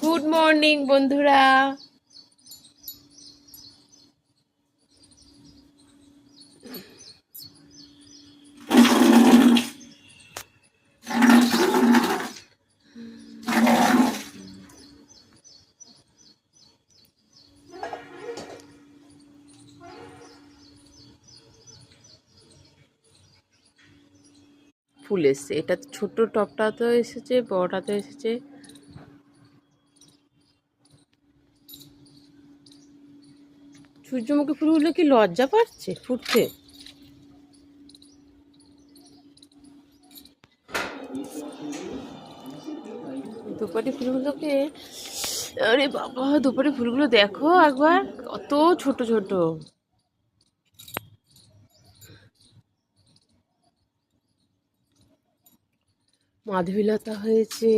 Good morning বন্ধুরা। ফুল এসছে, এটা ছোট টপটা তো এসেছে, বড়টা তো এসেছে। সূর্যমুখী ফুলগুলো কি লজ্জা পাচ্ছে ফুটতে? দুপাটি ফুলগুলোকে, আরে বাবা, দুপাটি ফুলগুলো দেখো একবার, কত ছোট ছোট। মাধবীলতা হয়েছে।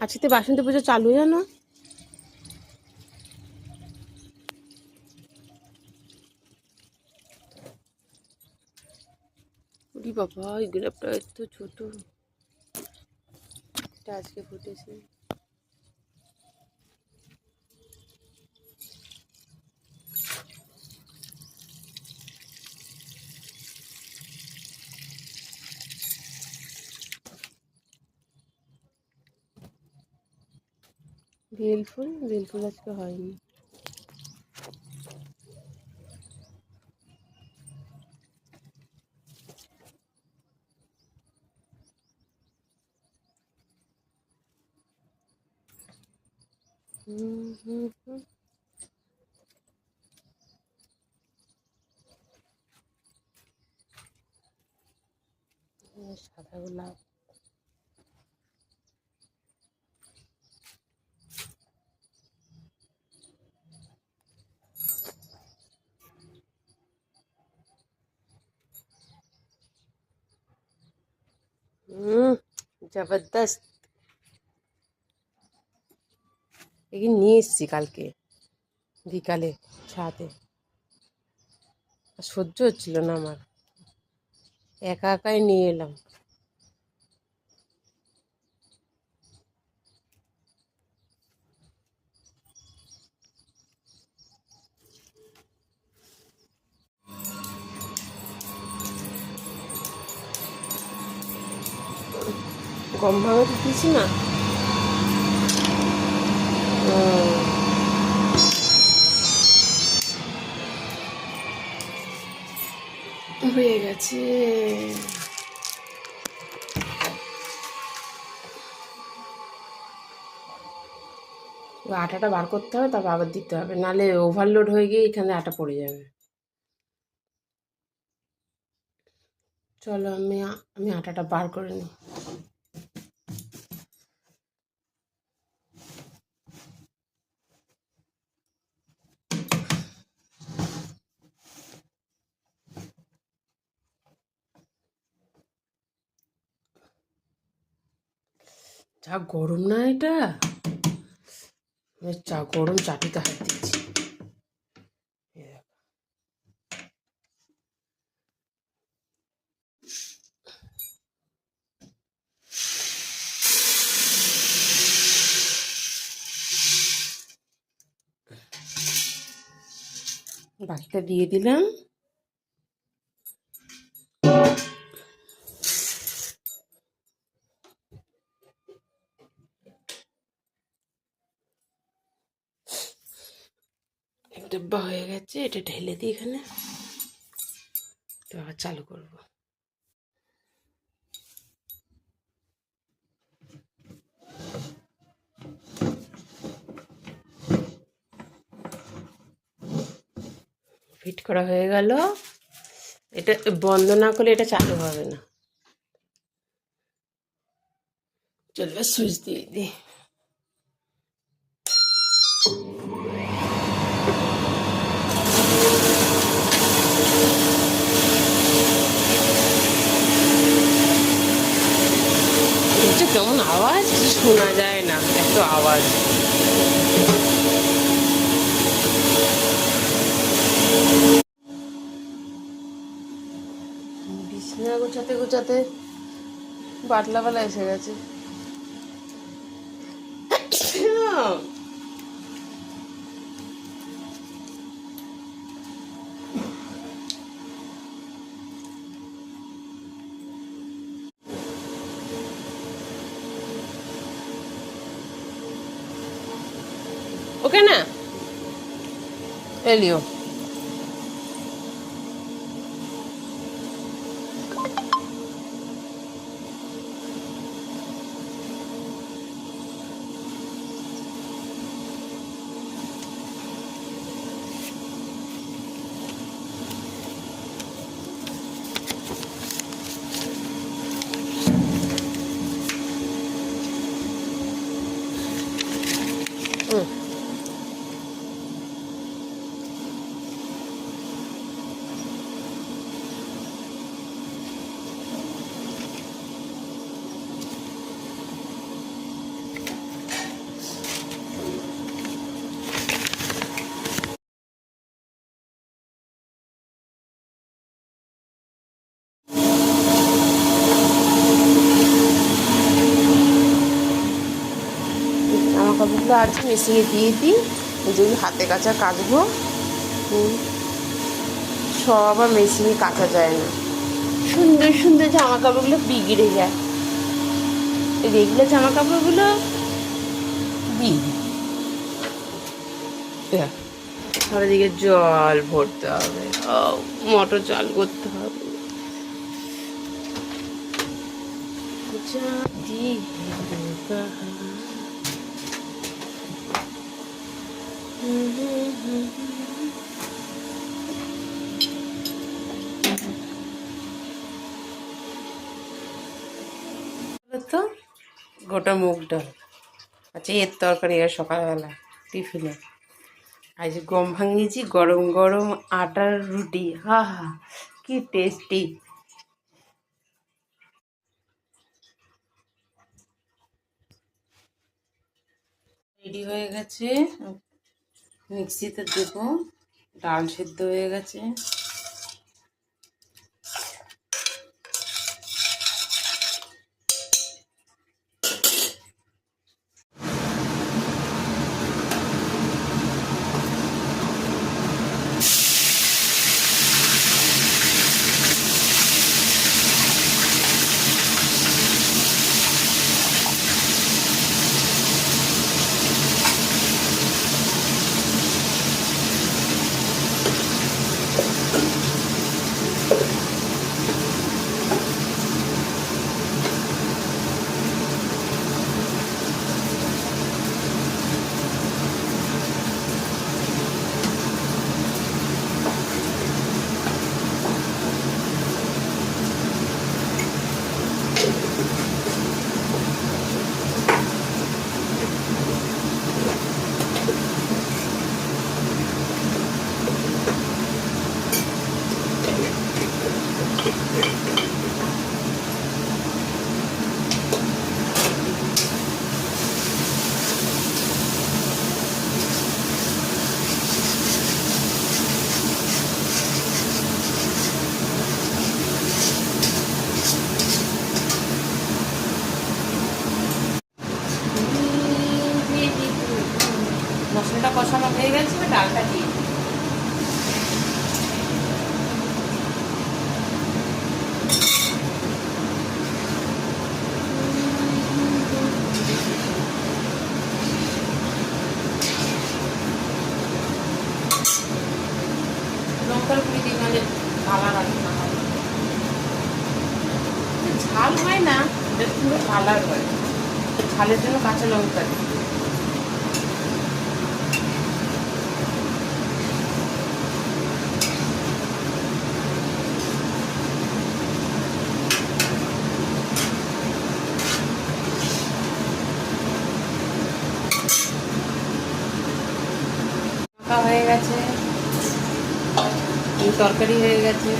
আজকে বাসন্তী পুজো চালু, জানো? ওরে বাবা, এই গোলাপটা এত ছোট, এটা আজকে ফুটেছে। বেলফুল, বেলফুল আজকে হয়নি। সাদা গোলাপ, জবরদস্ত। এগিয়ে নিয়ে এসছি কালকে বিকালে ছাদে, সহ্য হচ্ছিল না আমার, একা একাই নিয়ে এলাম। গম ভাঙাতে দিয়েছি না। হয়ে গেছে। আটাটা বার করতে হবে, তারপর আবার দিতে হবে, নাহলে ওভারলোড হয়ে গিয়ে এখানে আটা পড়ে যাবে। চলো আমি আটাটা বার করে নিই। যা গরম না এটা, চা গরম চাটিতে হাত দিচ্ছি। বাকিটা দিয়ে দিলাম। ডিব্বা হয়ে গেছে, এটা ঢেলে দিই এখানে, তো আবার চালু করবো। ফিট করা হয়ে গেল। এটা বন্ধ না করলে এটা চালু হবে না। চলবে, সুইচ দিয়ে দিই। আওয়াজ। বিছানা গোছাতে গোছাতে বাটলাবেলা এসে গেছে। ওকে না এলিও জামা কাপড়গুলো আছে মেশিনে দিয়ে দিই, যেগুলো হাতে কাচা কাচবো। সব আর মেশিনে কাচা যায় না, সুন্দর সুন্দর জামা কাপড়গুলো বিগড়ে যায়। রেগুলার জামা কাপড়গুলো সারাদিকে জল ভরতে হবে, মোটর চাল করতে হবে। তো গোটা মুগ ডাল, আচ্ছা এর তরকারি আর সকালবেলা টিফিনে আজ গম ভাঙিয়েছি, গরম গরম আটার রুটি, হা হা কি টেস্টি। রেডি হয়ে গেছে, মিক্সিতে দেবো। ডাল সেদ্ধ হয়ে গেছে, মশলাটা কষানো হয়ে গেছে, ডালটা দিয়ে লঙ্কার গুঁড়ি দিই, মানে কালার আসে না, ঝাল হয় না, সুন্দর কালার হয়। ঝালের জন্য কাঁচা লঙ্কা দিই। হয়ে গেছে, তরকারি হয়ে গেছে।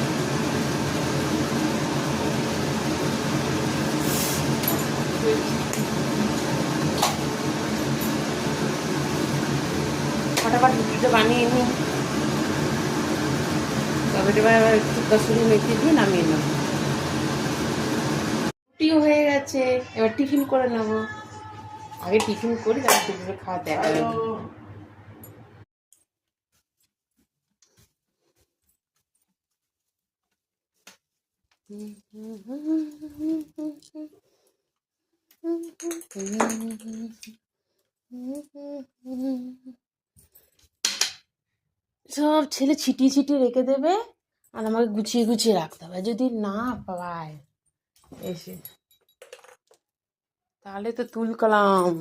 ফাটাফাট রুটিটা বানিয়ে নিই, তবে এবার একটু কসুরি মেথি দিয়ে নামিয়ে নেব। রুটিও হয়ে গেছে, এবার টিফিন করে নেব। আগে টিফিন করি, তারপর দুপুরে খাওয়া দেখা যাবে। সব ছেলে ছিটিয়ে ছিটিয়ে রেখে দেবে, আর আমাকে গুছিয়ে গুছিয়ে রাখতে হবে। যদি না পায় এসে, তাহলে তো তুল কালাম।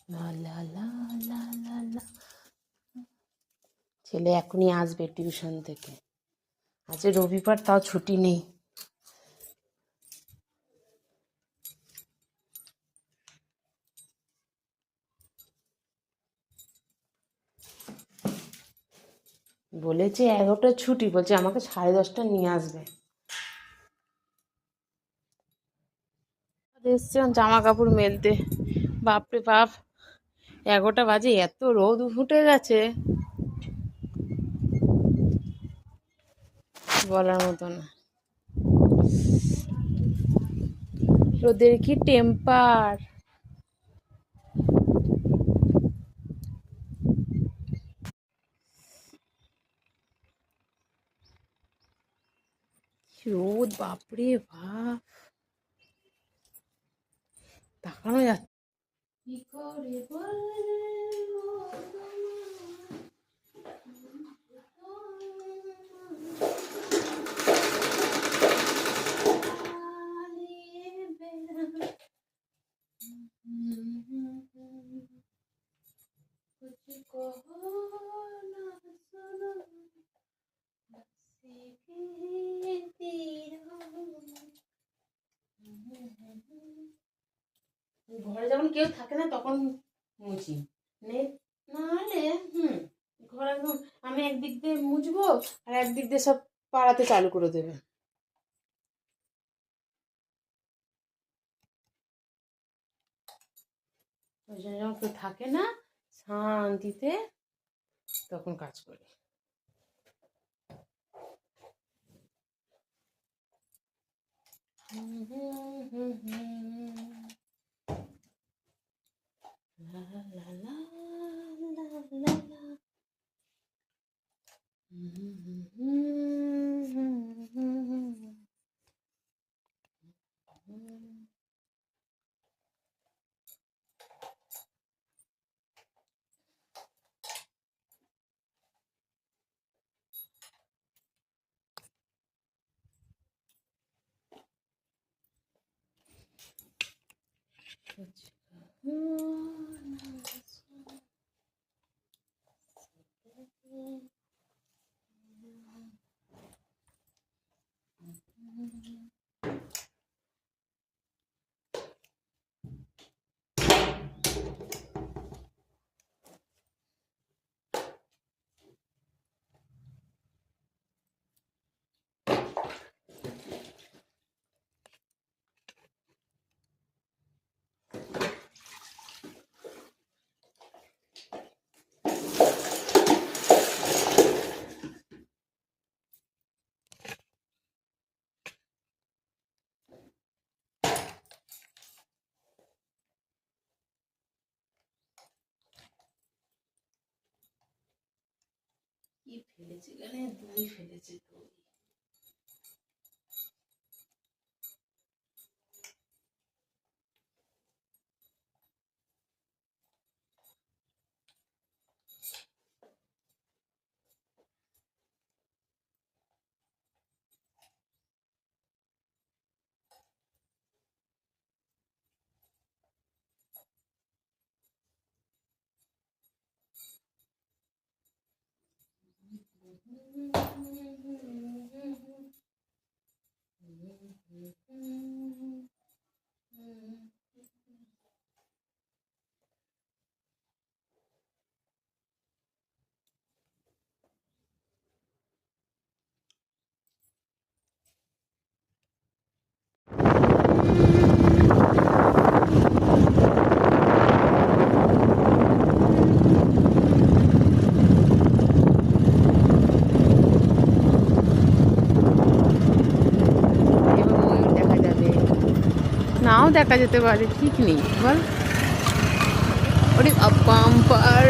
লা লা লা লা লা লা। ছেলে এখনই আসবে টিউশন থেকে, আজ রবিবার, তাও ছুটি নেই। বলেছে 11টায় ছুটি, বলছে আমাকে 10:30টায় নিয়ে আসবে। এসছিলাম জামা কাপড় মেলতে, বাপরে বাপ, 11টা বাজে, এত রোদ উঠে গেছে বলার মতো না। রোদের কি টেম্পার! রোদ, বাপরে বাপ, তাকানো যাচ্ছে কি করে বলবো कुछ कहो ना सुनो से कहती रहूं। ঘরে যখন কেউ থাকে না তখন মুছি, নেট না হলে ঘর একদম, আমি একদিক দিয়ে মুছবো আর একদিক দিয়ে সব পাড়াতে চালু করে দেবে। ওই জন্য যখন কেউ থাকে না, শান্তিতে তখন কাজ করি। লা লা লা লা লা লা। কি ফেলেছে এখানে, দই ফেলেছে, দই। নাও দেখা যেতে পারে, ঠিক নেই বল। ওরে বাম্পার,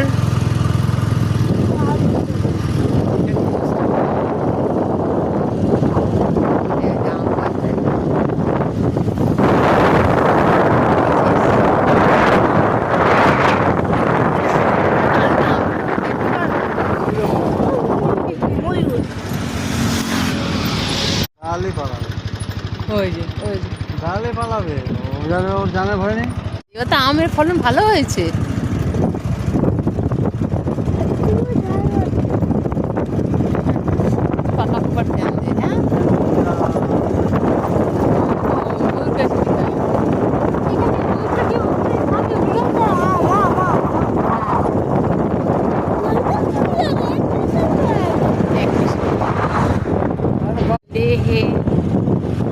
পালাবে, ওর জানে ভয় নেই। এবার তো আমের ফলন ভালো হয়েছে। পাকা পাকার ধ্যান দে, হ্যাঁ हे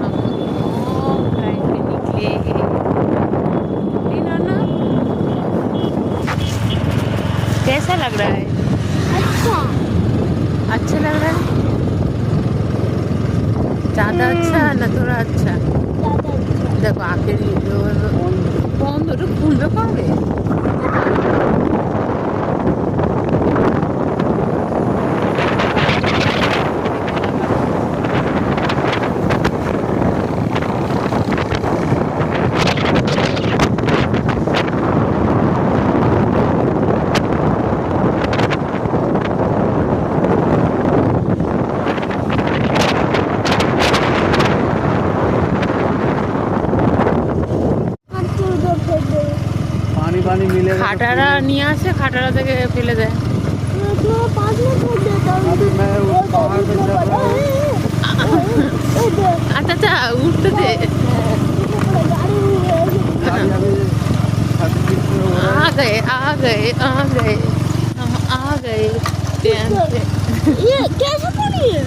हम ड्राइव पे निकले हैं। नाना कैसा लग रहा है? अच्छा लग रहा है। ज़्यादा अच्छा ना थोड़ा अच्छा? देखो आखिर बंद खुलবে কবে? पानी मिले খাটারা নিয়ে আসে, খাটারা থেকে ফেলে দেয়। আচ্ছা আচ্ছা উঠতে দে। आ गए आ गए आ गए हम आ गए डैम पे। ये कैसे पानी है?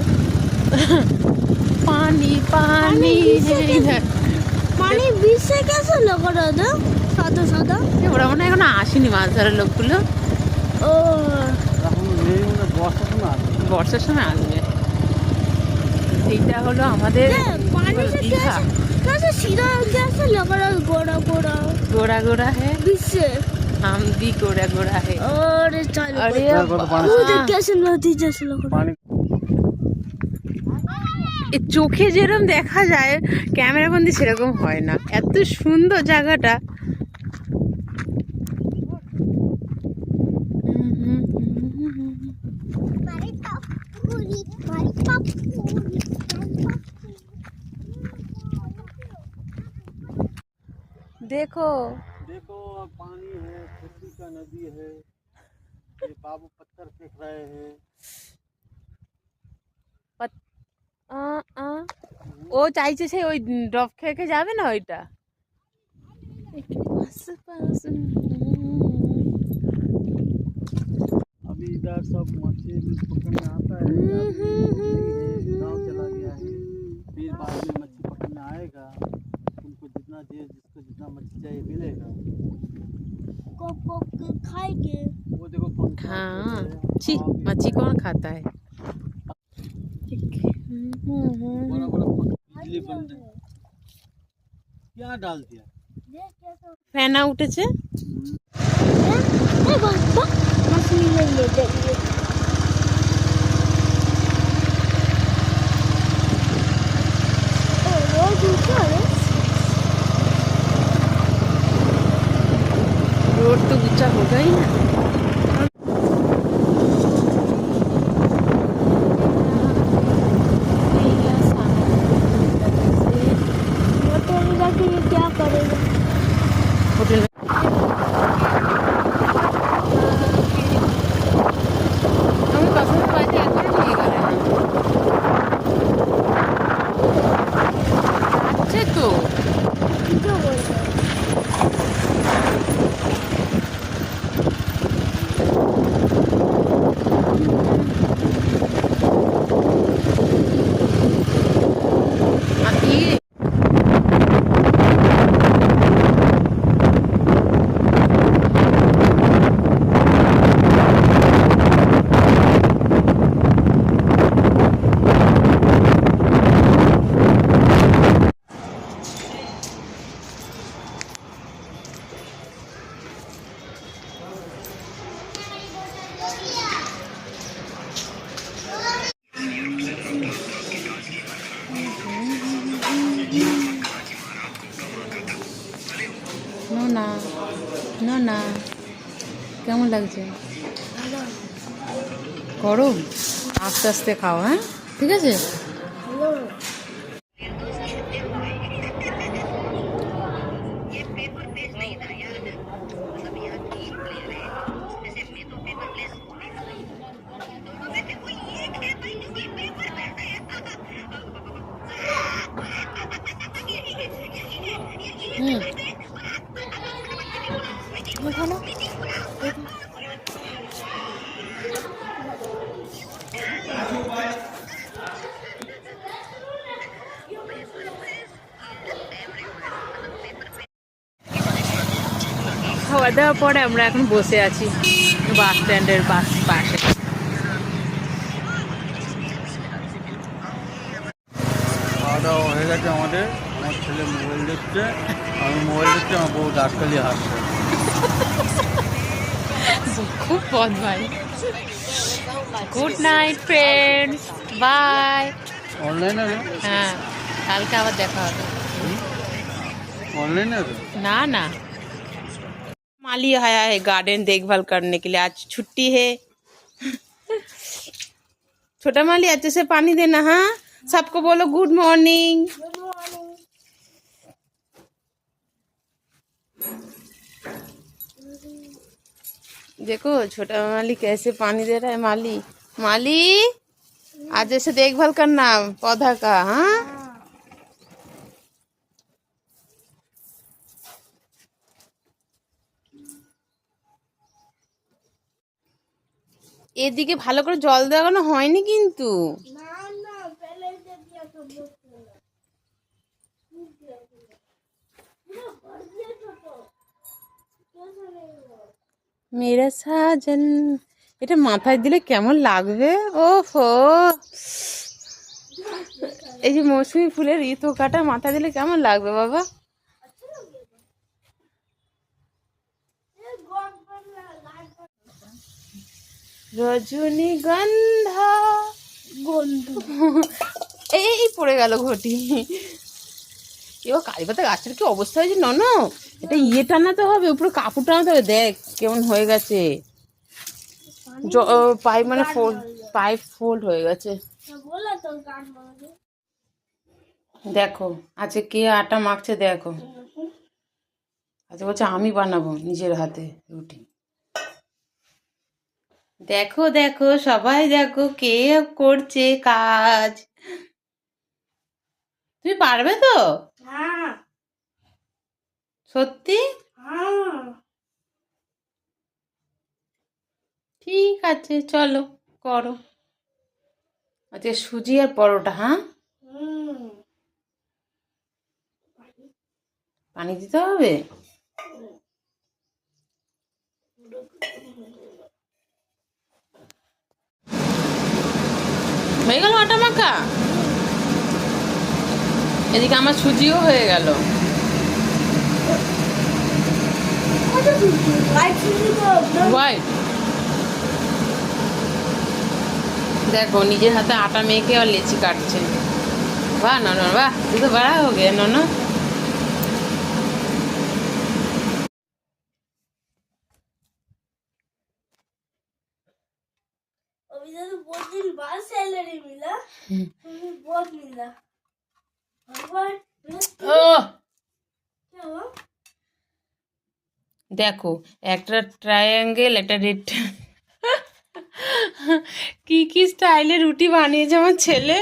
पानी पानी है इधर। पानी बीच से कैसे लग रहा था सादा सादा? ওরা মনে হয় এখনো আসেনি মাছ ধরার লোকগুলো। ओ বর্ষার সময় আসবে। এইটা হলো আমাদের पानी से দীঘা। कैसे सीधा कैसे लग रहा है गोरा गोरा गोरा गोरा है, बीच से? हम भी गोरा गोरा है। और चलो अरे मुझे कैसे नदी जैसे लग रहा है? চোখে যেরকম দেখা যায় ক্যামেরা বন্দি সেরকম হয় না। এত সুন্দর জায়গাটা। देखो देखो पानी है, खुशी का नदी है। ये बाबू पत्थर फेंक रहे हैं। ও চাইছে সে ওই ডব খেয়ে যাবে না ওইটা। अभी इधर सब मछली पकड़ने आता है, गाँव चला गया है। फिर बाद में मछली पकड़ने आएगा, उनको जितना जिसको जितना मछली चाहिए मिलेगा। खाएंगे वो देखो पंखा हाँ छी मच्छी कौन खाता है? बड़ा बड़ा बिजली बंद है। क्या डाल दिया? ফেনা উঠেছে। मछली नहीं ले जाइए। रोज ऊपर रोड तो ऊंचा होगा ही ना। मोटर में जाके ये क्या करेगा? होटल में আমি বাসনের বাড়িতে একবারও নিয়ে গেলেন। না না না, কেমন লাগছে? গরম, আস্তে আস্তে খাও, হ্যাঁ ঠিক আছে। হুম, খাওয়া দাওয়ার পরে আমরা এখন বসে আছি বাস স্ট্যান্ডের পাশে। খাওয়া দাওয়া হয়ে গেছে আমাদের। আমার ছেলে মোবাইল দেখছে, আমি মোবাইল দেখছি, আমার বউ ডাক্তালি হাসছে। খুব পথ ভাই। Good night friends, bye. অনলাইনে হ্যাঁ, কালকে আবার দেখা হবে। ऑनलाइन है तो? ना ना, माली आया है गार्डन देखभाल करने के लिए, आज छुट्टी है। छोटा माली अच्छे से पानी देना, हाँ सबको बोलो गुड मॉर्निंग। देखो छोटा माली कैसे पानी दे रहा है। माली माली आज ऐसे देखभाल करना पौधा का, हाँ। এদিকে ভালো করে জল দেওয়ানো হয়নি কিন্তু। মেরা সাজন, এটা মাথায় দিলে কেমন লাগবে। ওহো, এই যে মৌসুমী ফুলের ইতোকাটা মাথায় দিলে কেমন লাগবে বাবা। রজনীগন্ধা এই পড়ে গেল ঘটি। এবার কালী পাতা গাছের কি অবস্থা হয়েছে নন, এটা ইয়ে টানাতে হবে, উপরে কাপড় টানাতে হবে। দেখ কেমন হয়ে গেছে, পাইপ মানে পাইপ ফোল্ড হয়ে গেছে। দেখো আজকে কে আটা মাখছে দেখো। আচ্ছা বলছে আমি বানাবো নিজের হাতে রুটি। দেখো দেখো সবাই দেখো কে করছে কাজ। তুমি পারবে তো? সত্যি? ঠিক আছে চলো করো। আচ্ছা সুজি আর পরোটা, হ্যাঁ পানি দিতে হবে। হয়ে গেল আটা মাখা, এদিকে আমার সুজিও হয়ে গেল। হোয়াইট, দেখো নিজের হাতে আটা মেখে আর লেচি কাটছে। বাহ নন, বাহ তুই তো বড়া হো গিয়া নন। अभी तो बहुत दिन बाद सैलरी मिला, बहुत मिला। ও क्या हुआ? দেখো একটা ট্রায়াঙ্গেল, একটা রেড, কি কি স্টাইলে রুটি বানিয়েছে আমার ছেলে,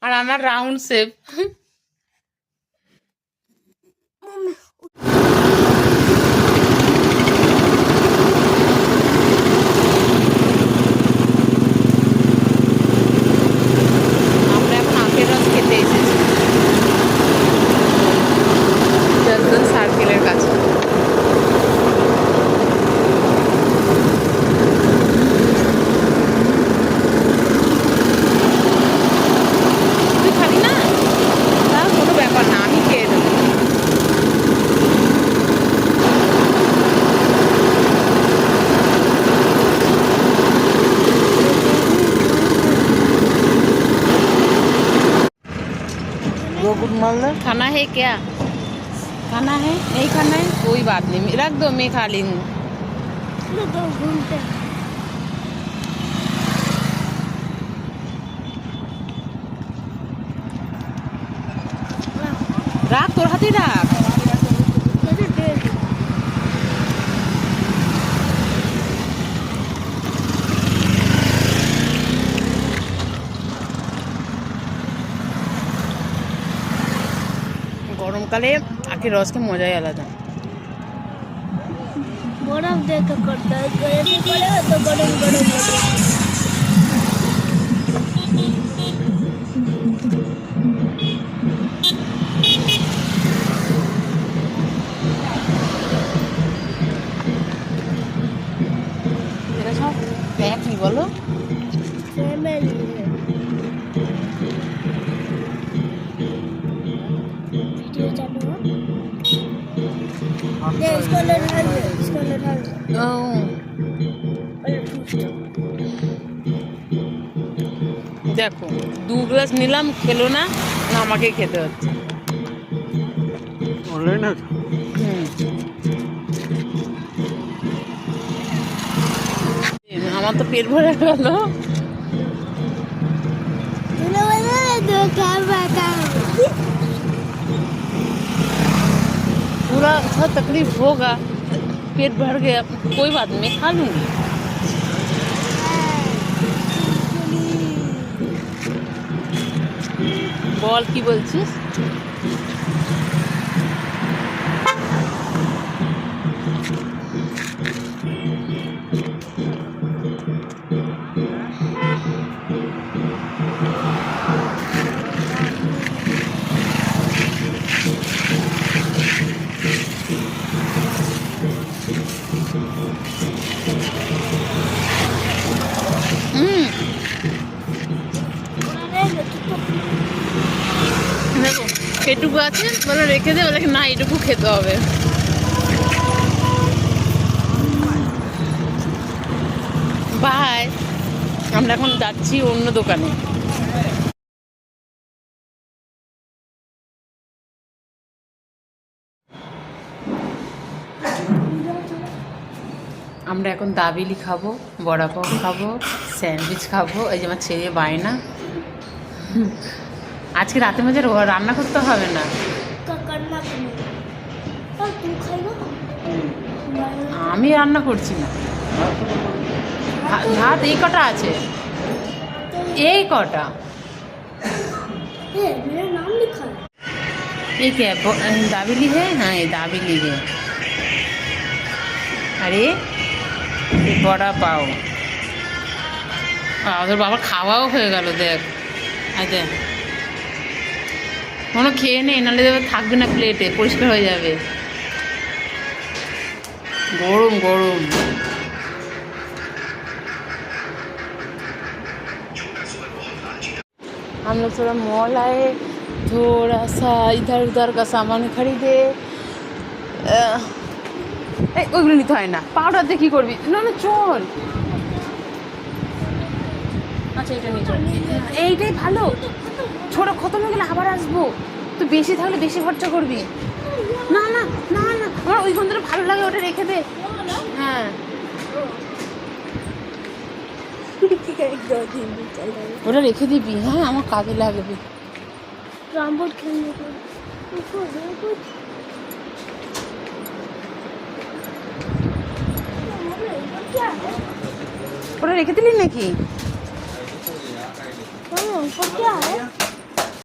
আর আমার রাউন্ড শেপ। আমরা এখন আখের রস খেতে এসেছি চন্দন সার্কেলের কাছে। তুই খাবি না? তাও কোনো ব্যাপার না, আমি খেয়ে দেবো। दो कुछ मान ले। खाना है क्या? खाना है नहीं खाना है कोई बात नहीं, रख दो, मैं खा ली हूँ। तो घूमते রাখ, তোর হাতেই রাখ। গরমকালে আখের রসকে মজাই আলাদা। बर्फ देखा करता है, ऐसे करेगा तो गरम गरम लगेगा। এটা সব প্যাক কি বলো? फैमिली है। वीडियो चालू है। दे इसको ले ढाल दे, इसको ले ढाल दे। ও, अरे टूट দেখো 2 গ্লাস নিলাম, খেলো না, না আমাকেই খেতে হচ্ছে। ऑनलाइन है আমার তো পেট ভরে গেল। तूने बोला ना दो काम बता। पूरा सा तकलीफ होगा, पेट भर गया, कोई बात नहीं, मैं खा लूंगी। বল কি বলছিস? দেখো এটুকু আছে, বলে রেখে দে, বলে না এটুকু খেতে হবে। বাই, আমরা এখন যাচ্ছি অন্য দোকানে। আমরা এখন দাবেলি খাবো, বড়া পাও খাবো, স্যান্ডউইচ খাবো। এই যে আমার ছেলে বায়না, আজকে রাতে মাঝে রান্না করতে হবে না, करना नहीं। और तू खाएगा? আমি রান্না করছি না। ভাত এই কটা আছে, এই কটা। ए, मेरा नाम लिखा है। ये क्या है? दाबेली है, हाँ ये दाबेली है। अरे ये বড়া পাও। ওদের বাবা খাওয়াও হয়ে গেল, দেখ দেখ কোনো খেয়ে নেই, নাহলে থাকবে না প্লেটে, পরিষ্কার হয়ে যাবে। গরম গরম। हम लोग थोड़ा मॉल आए, थोड़ा सा इधर उधर का सामान खरीदे। ওইগুলো নিতে হয় না, পাউডার দিয়ে কী করবি? না না চল, আচ্ছা এটা নিয়ে চল, এইটাই ভালো। ছোটো খতম হয়ে গেলে আবার আসবো, তো বেশি থাকলে বেশি খরচা করবি। না না না না, আমার ওই গন্ধটা ভালো লাগে, ওটা রেখে দে। হ্যাঁ ওটা রেখে দিবি, হ্যাঁ আমার কাজে লাগবে। रामबोर्ड खेलने को क्या है? ওটা রেখে দিলি নাকি? ऊपर क्या है?